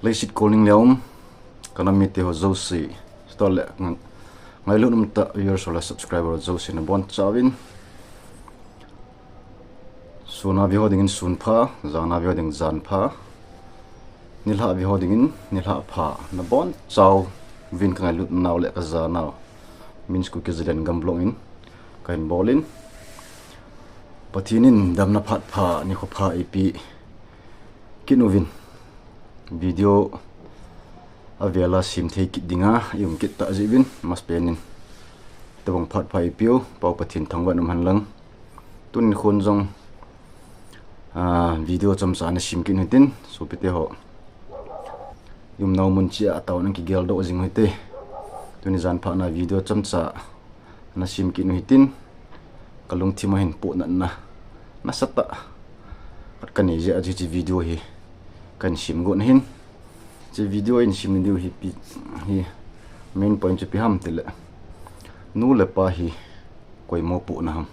Leisit calling leom kana mi te ho zo si stole ngai lu num ta viewers or subscriber zo si na bon chawin suna vi hoding in sun pha zana vi hoding zan pha nilha vi hoding in nilha pha na bon chaw vin ka ngai lu naw le ka za naw means ku ke zilen gamblong in kain bolin pathinin damna phat pha ni kho pha ipi kinovin video avela sim thei kit dinga yum kit ta jibin mas penin tawang phat phai piu pau pathin thangwa nam hanlang tun khon jong video chamsa na sim kin hitin supite ho yum naw mun chia taw nang ki gel do jing hoite tuni zan pha na video chamsa na sim kin hitin kalung thima hin po na sata pat kan je aji video hi kan sim gon hin je video in sim ni hi main point pi ham tele nu le pa hi koi mo pu na ham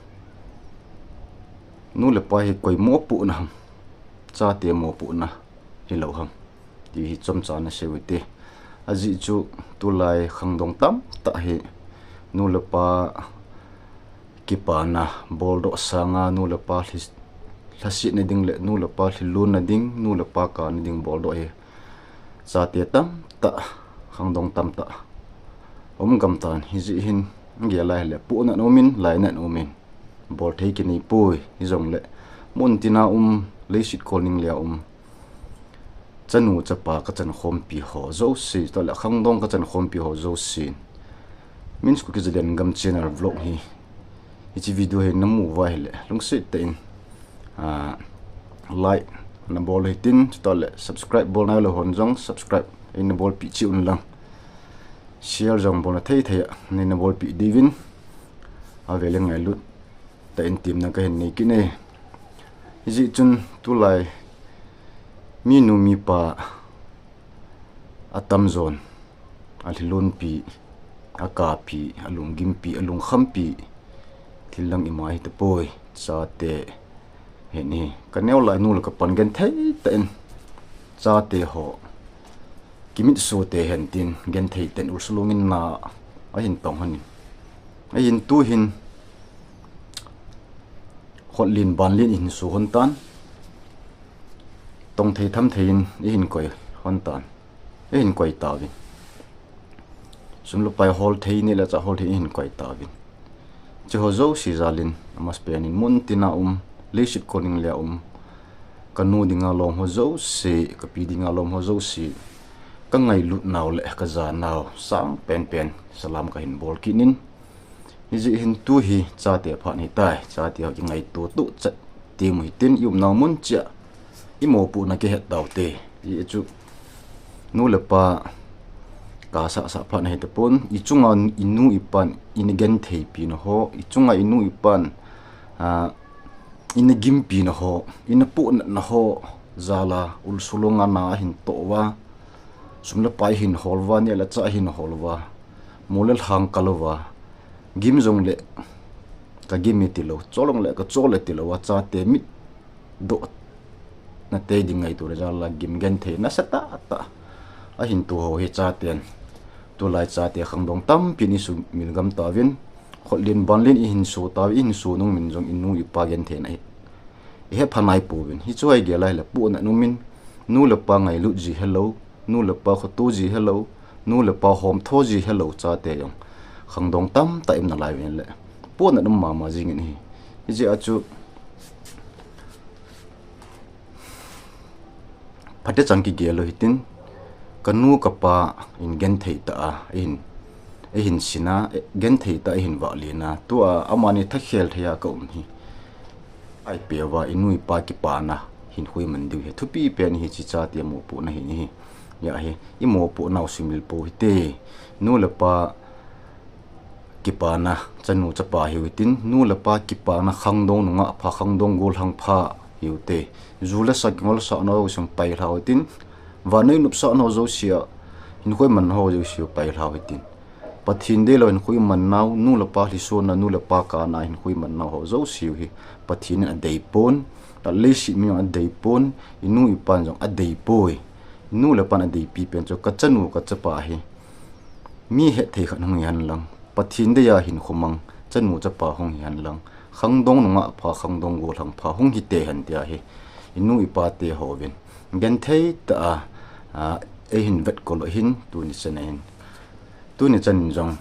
nu le pa hi koi mo pu na ham cha te mo pu na hi lo ham ti hi chom cha na sewite aji chu tulai khangdong tam ta hi nu le pa kipana boldo sanga nu le pa lasi na ding le nu le pa lu na ding nu le pa ka ni ding boldo he sa te tam ta khangdong tam ta gam tan hi ji hin nge lai le pu na nomin lai na nomin bol thei ki nei pui hi jong le mun tina leisit calling le chanu chapa ka chan khom pi ho zo si to le khangdong ka chan khom pi ho zo si means ku ki den gam channel vlog hi ichi video he namu wa hele lungsi te in like na bol hitin tole subscribe bol na lo hon jong subscribe in bol pi chi un lang share jong bol na thei thei ni na bol pi divin avele ngai lut ta in tim na ka hen nei ki ne ji chun tu lai mi nu mi pa atam zone alilun pi aka pi alung gim pi alung kham pi thilang imai te poi cha te he ni kaneu lai nu ka pan gen thei ten cha te ho kimit so te hen tin gen thei ten ursulungin na a hin tong hani a hin tu hin kholin banlin in su hon tan tong thei tham thein i hin koi hon tan e hin koi ta vi sun lu pai hol thei ni la cha hol thei hin koi ta vi Jehozo si zalin amas penin mun tina leisit calling le kanu dinga lom hozo si kapi dinga lom hozo si ka ngai lut naw le ka za naw sang pen salam ka hin bol kinin hi hin tu hi cha te pha ni tai cha te ho ngai tu chat ti mu tin yum naw mun cha i mo pu na ke het daw te i chu nu le pa ka sa pha nei te pon i chunga inu ipan in gen thei pi no ho i chunga inu ipan in gimpi na ho in pu na ho zala ul sulunga na hin to wa sumla pai hin holwa ne la cha hin holwa molel hang kalwa gim jong le ka gimi tilo cholong le ka chole tilo wa cha te mi do na te ding ngai tu ra la gim gen the na sata ta a hin tu ho he cha ten tu lai cha te khangdong tam pini su milgam tawin kholin banlin i hin so taw in su nung min jong inu i pa gen the nai he phanai pu win hi choi ge lai la pu na numin nu le pa ngai lu ji hello nu le pa kho tu ji hello nu le pa hom tho ji hello cha te yong khangdong tam ta im na lai win le pu na num ma jing ni hi ji achu phate chang ki ge lo hitin kanu kapa in gen thei ta in sina gen thei ta hin wa lina tu amani tha khel thaya ka hi ai pewa inui pa ki pa na hin hui man du he thupi pen hi chi cha te mo pu na hi ni ya hi i mo pu na simil po hi te nu le pa ki pa na chanu cha pa hi tin nu le pa ki pa na khangdong nga pha khangdong gol hang pha hiu te zula sa ngol sa no sum pai hlau tin wa nei nup sa no zo sia hin khoi man ho zo sia pai hlau tin pathin de lo hin khoi man naw nu le pa li so na nu le pa ka na hin khoi man naw ho zo siu hi pathin a dei pon ta le si mi a dei pon inu i pan jong a dei poi nu le pan adei pi pen cho kachanu kachapa hi mi he thei khan hong yan lang pathin de ya hin khomang chanu chapa hong yan lang khangdong nga pha khangdong go thang pha hong hi te han tia hi inu ipa te hovin gen thei ta e hin vet ko lo hin tu ni chen chan jong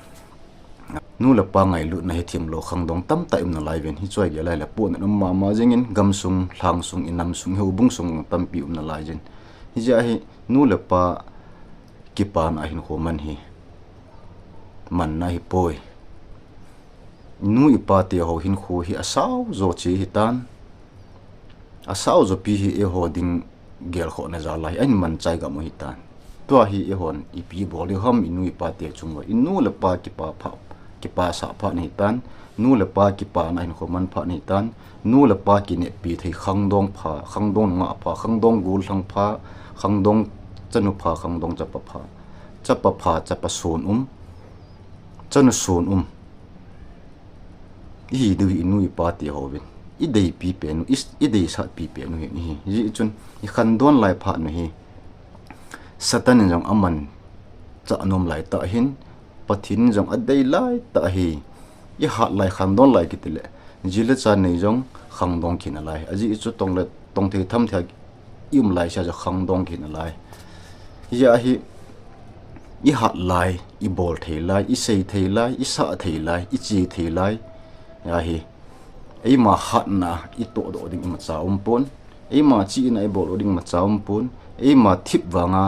nu la pa ngai lu na he thiam lo khangdong tam ta na lai ven hi choi ge lai la po na ma jengin gam sung thlang sung inam sung heu bung sung tam pi na lai jen hi ja hi nu la pa ki pa na hin ko man hi man na hi poi nu ipa te ho hin khu hi asau zo chi hi tan asau zo pi hi e ho ding gel kho na za lai an man chai ga mo hi tan to hi e hon ipi bol hi ham inu ipa te chung wa inu la pa ki pa sa pha ni tan nu la pa ki pa na hin kho man pha ni tan nu la pa ki ne pi thei khangdong nga pha khangdong gul thang pha khangdong chanu pha khangdong chapa pha chapa son chanu son hi du inu ipa te hovin i dei pi pe nu i dei sa pi pe nu hi ji chun i khan don lai pha nu hi satan jong aman cha anom lai ta hin pathin jong adei lai ta hi i hat lai khan don lai kitile jile cha nei jong khang dong kin lai aji chu tong the tham thya im lai sha ja khang dong kin lai ya hi i hat lai i bol thei lai i sei thei lai i sa thei lai i chi thei lai ya hi ei ma hat na i to do ding ma cha pon ei ma chi na i bol ding ma cha pon ei ma thip wanga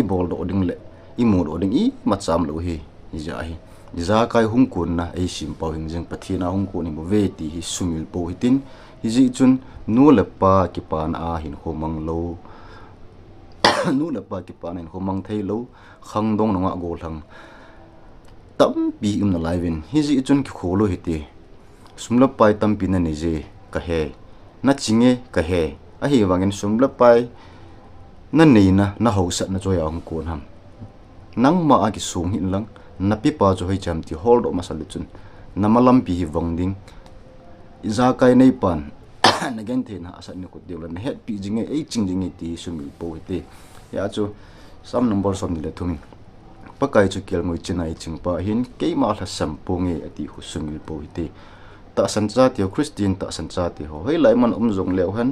i bol do ding le i mu do ding i ma cham lo hi ja hi za kai hung kun na ei sim pau hing jeng pathina hung kun ni mo ve ti hi sumil po hitin hi ji chun nu le pa ki pan a hin ho mang lo nu le pa ki pan hin ho mang thei lo khang dong nga go thang tam pi na live in hi ji chun ki kholo hi ti sumla pai tam pi na ni je ka he na chinge ka he a hi wangin sumla pai na nei na ho sat na joya hung kun ham nang ma a ki sung hin lang na pi pa jo hoi cham ti hold o masal chun namalam pi hi wang ding iza kai nei pan na gen the na asa ni ko de la het pi jinge ei ching jinge ti sumil po te ya chu sam number som ni le thumi pakai chu kel ngoi chinai ching pa hin ke ma la sam po nge ati hu sumil po te ta san cha ti christian ta san cha ti ho hei lai man jong leo han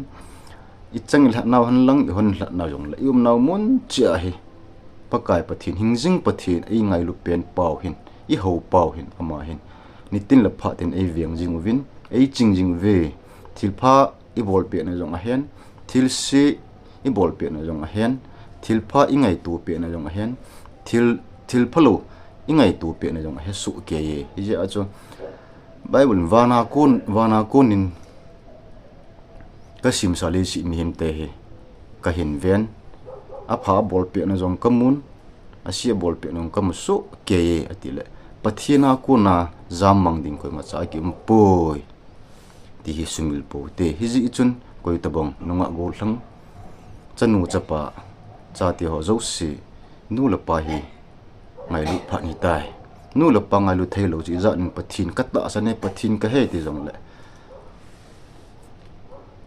i chang la naw han lang i hon la naw jong la yum naw mun cha hi pakai pathin hingjing pathin ei ngai lu pen pau hin i ho pau hin ama hin nitin la pha ten ei viang jing win ei ching jing ve thil pha i bol pe na jong a hen thil si i bol pe na jong a hen thil pha i ngai tu pe na jong a hen thil phalo i ngai tu pe na jong a he su ke ye hi ja acho bible wana kun in ka sim sali si mi him te he ka hin ven a pha bol pe na jong kamun a sia bol pe nong kam su ke ye atile pathina ku na zam mang ding koi ma cha ki poi ti hi sumil po te hi ji chun koi tabong nonga gol thang chanu chapa cha ti ho zo si nu la pa hi ngai lu pha ni tai nu la pa ngai lu thei lo chi za ning pathin kat ta sa ne pathin ka he ti jong le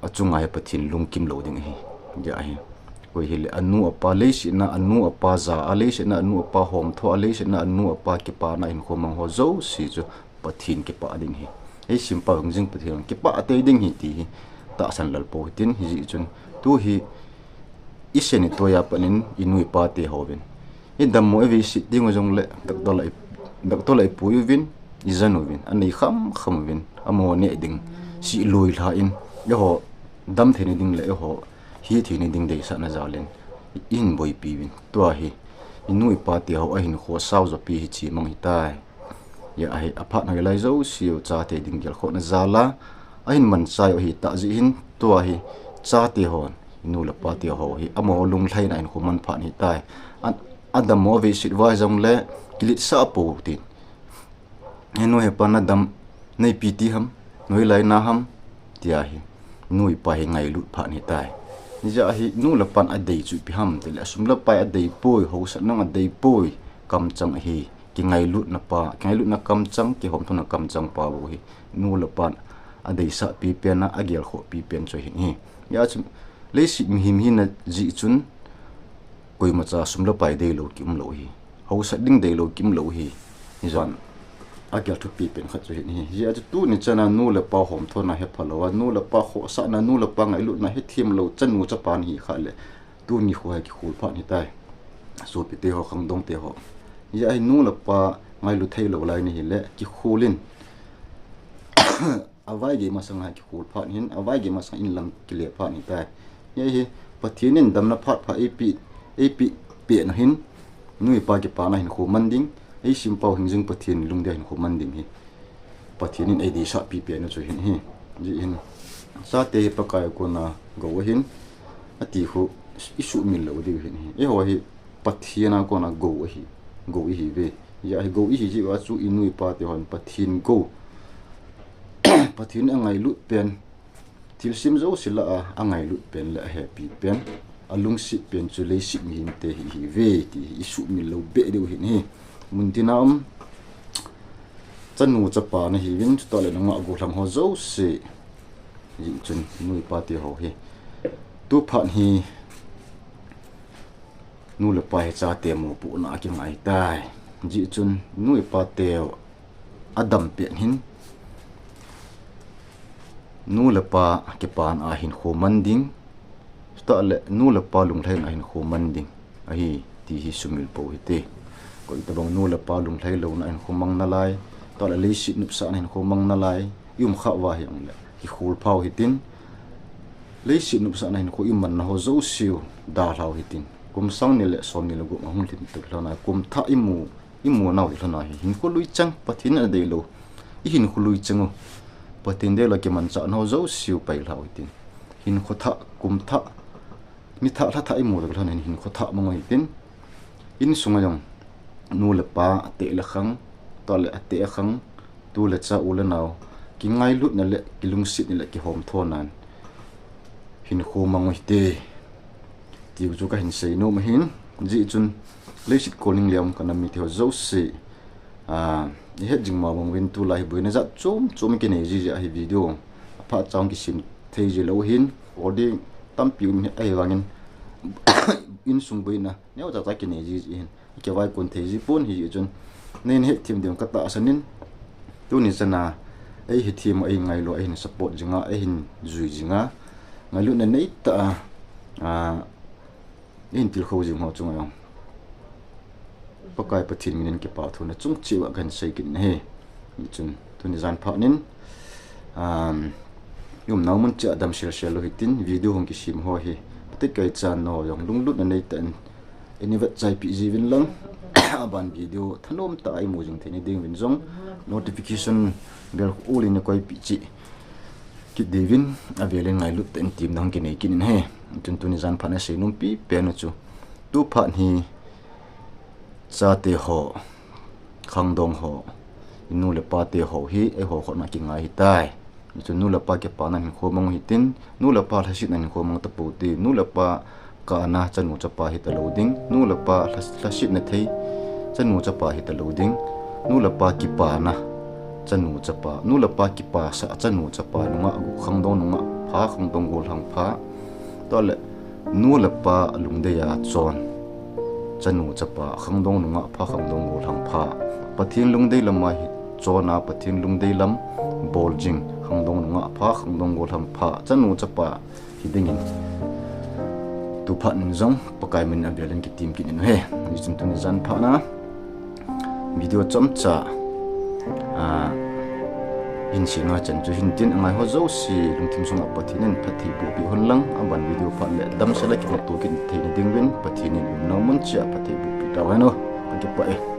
achungai pathin lungkim lo ding hi ja hi koi hi le anu apa le si na anu apa za ale si na anu apa hom tho ale si na anu apa ki pa na in khomang ho zo si chu pathin ki pa ding hi ei simpa hungjing pathin ki pa te ding hi ti ta san lal po tin hi ji chun tu hi iseni to ya panin inui pa te hoven i dam mo evi si ding jong le dak to lai pu vin izanu vin ani kham vin amo ne ding si loi la in yo ho dam theni ding le ho hi thini ding dei sa na zalen in boi pi win to hi inui pa ti ho a hin kho saw zo pi hi chi mang hi tai ya ai apha na lai zo siu cha te ding gel kho na zala a hin man sai hi ta ji hin to hi cha ti hon inu la pa ti ho hi amo lung thlai na in kho man pha ni tai adam mo ve sit wa jong le kilit sa po tin enu he pa na dam nei pi ti ham noi lai na ham tia hi nui pa hi ngai lut pha ni tai ja hi nu la pan adei chu pi ham te la sum la pa adei poi ho sa nang adei poi kam chang hi ki ngai lut na pa ngai lut na kam chang ki hom thona kam chang pa bo hi nu la pan adei sa pi pen na agel kho pi pen cho hi ya chu le si mi him hi na ji chun koi ma cha sum lo pai dei lo kim lo hi ho sa ding dei lo kim lo hi ni zon agyal thu pi pen khat chu hi ji a tu ni chana nu le pa hom thona he phalowa nu le pa kho sa na nu le pa ngai lu na he thim lo chanu cha pan hi kha le tu ni kho ha ki khul pha ni tai so pi te ho khang dong te ho ji ai nu le pa ngai lu thei lo lai ni hi le ki khulin avai ge ma sang ha ki khul pha hin avai ge ma sang in lam ki le pha ni tai ye hi pathinin damna phat pha ap pe na hin nui pa ki pa na hin khu manding ei simpau hingjing pathin lungde hin khu manding hi pathinin ei di sha pi pe na chu hin hi ji hin sa te pa kai ko na go hin ati khu isu mil lo di hin hi e ho hi pathina ko na go hi ve ya hi go hi ji wa chu inui pa te hon pathin go pathin angai lut pen til sim zo sila a angai lut pen la happy pen alung si pen chu le si mi hin te hi ve ti isu mi lo be de hin hi muntinam chanu chapa na hi win chu to le na go hlam ho zo se yi chun nui pa ti ho hi tu phan hi nu le pa cha te mo pu na ki ngai tai ji chun nui pa te adam pen hin nu le pa ke pan a hin kho manding sta le nu le pa lung thain a hin kho manding a hi ti hi sumil po hi te ko ta bang nu le pa lung thai lo na hin kho mang na lai ta le le sit nup sa na hin kho mang na lai yum kha wa hi ang le hi khul phau hi tin le sit nup sa na hin kho im man na ho zo siu da lau hi tin kum sang ni le som ni lo gu ma hung tin tu hlana kum tha imu naw hi hlana hi hin ko lui chang pathin a dei lo I hin ko lui changu patin de la ke man cha no zo siu pai lau tin hin kho tha kum tha mi tha tha imu lo hlana hin kho tha mo ngai tin in sunga yong nu le pa te la khang to le ate khang tu le cha u le naw ki ngai lut na le ki lung sit ni le ki hom thonan hin kho mangoi te tiu chu ka hin sei no ma hin ji chun le sit calling liam kana mi theo zo se ni het jing ma bang win tu lai bu na za chum ki nei ji hi video pha chang ki sim thei ji lo hin odi tam piu mi ai wangin in sung bu na neu za ki nei ji hin ke vai kon thei ji pon hi chun nen het thim dem ka ta asanin tu ni chana ei hi thim ai ngai lo ai ni support jinga ai hin zui jinga ngai lu na nei ta in til kho jing ho chung ayong pakai pathin minin ke pa thuna chung chiwa gan sei kin he chun tuni zan pha nin yum naw mun cha dam shel lo hitin video hong ki sim ho hi te kai chan no yong lung lut na nei tan eni vat chai pi ji win lang ban video thanom ta ai mo jing theni ding win zong notification bel all in koi pi chi ki devin avelen ngai lut ten tim nang ki nei kin he chun tuni zan pha na sei num pi pe no chu tu pha hi cha te ho khang dong ho nu le pa te ho hi e ho khot ma ki ngai hi tai chu nu le pa ke pa nan kho mong hi tin nu le pa la sit nan kho mong ta pu ti nu le pa ka na chanu cha pa hi ta loading nu le pa la sit na thei chanu cha pa hi ta loading nu le pa ki pa na chanu cha pa nu le pa ki pa sa chanu cha pa nunga khang dong nunga pha khang dong gol hang pha to le nu le pa lung de ya chon chanu chapa khang dong nunga pha khang dong gol hang pha pathin lung dei lamai chona pathin lung dei lam bol jing khang dong nunga pha khang dong gol hang pha chanu chapa hidingin tu pha nin zong pakai min abelen ki team kin he ni chun tu ni zan pha na video chom cha in singa chan chu hin tin angai ho zo si lungthim sunga pathinen phathi bu bi honlang aban video pha le dam sala ki to kin thein dingwin pathinin naw mun cha phathi bu pi tawano pa